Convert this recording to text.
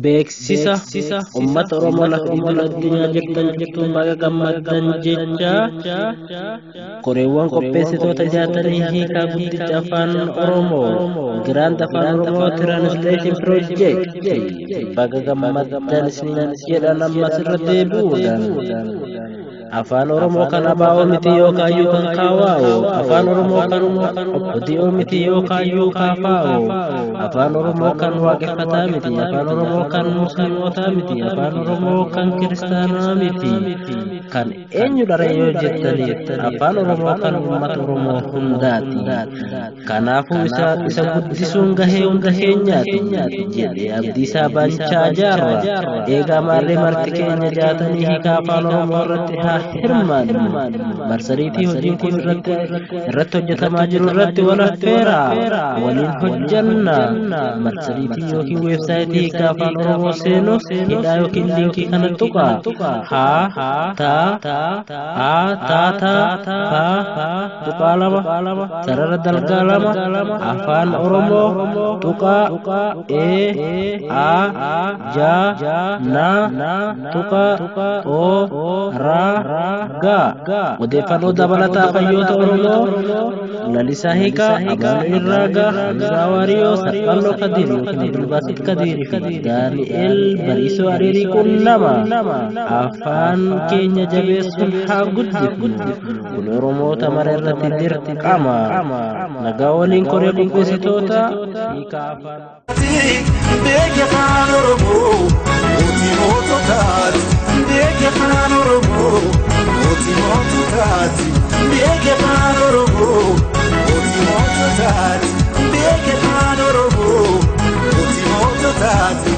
beeksisa ummata Oromoo lafa idil addunyaa jirtan baga gammaddan jecha koreewwan qopheessitoota jaatanii hiikaa guddicha afaan Oromoo Grand Afaan Oromoo Translation Project baga gammaddan isiniin jedhan ammas irra deebi'uudhaan afaan Oromoo kan abaa'oo miti yookaan yoo kan kaawwaa'u afaan Oromoo kan oddiyoo miti yookaan yoo kaafaa'u afaan Oromoo kan waaqeffataa miti afaan Oromoo kan musliimotaa miti afaan Oromoo kan kiristaanaa miti kan eenyu dharee yoo jettaniif afaan Oromoo kan uummata Oromoo hundaati kanaafuu isa guddisuun gahee hunda keenyaati jedhee Abdiisaa Baanchaa Jaarraa eegaa maarree marti keenya jaatanii hiikaa afaan Oromoo irratti hirmaan marsariitii hojiin kun irratti hojjetamaa jiru irratti wal affeeraa waliin hojjanna marsariitii yookiin weebsaayitii hiikaa afaan Oromoo seenuu hidhaa yookiin liinkii kana tuqaa tuqaa lama sarara dalgaa lama afaan Oromoo tuqaa na tuqaa ga odeeffannoo dabalataa fayyoota Oromoo lalisaa hiikaa Abaanuu Irraagaa Hamzaa Waariyoo Sarqalloo Kadiir yookiin Abdulbaasit Kadiir fi Daani'el Bariisoo Ariirii Qunnama afaan keenya jabeessuun haa guddifnu kun Oromoota mara irratti dirqama nagaa waliin koree qopheessitoota hiikaa afaan beekee afaan Oromoo mootii moototaati beekee afaan Oromoo mootii moototaati beekee afaan Oromoo mootii moototaati beekee afaan Oromoo mootii moototaati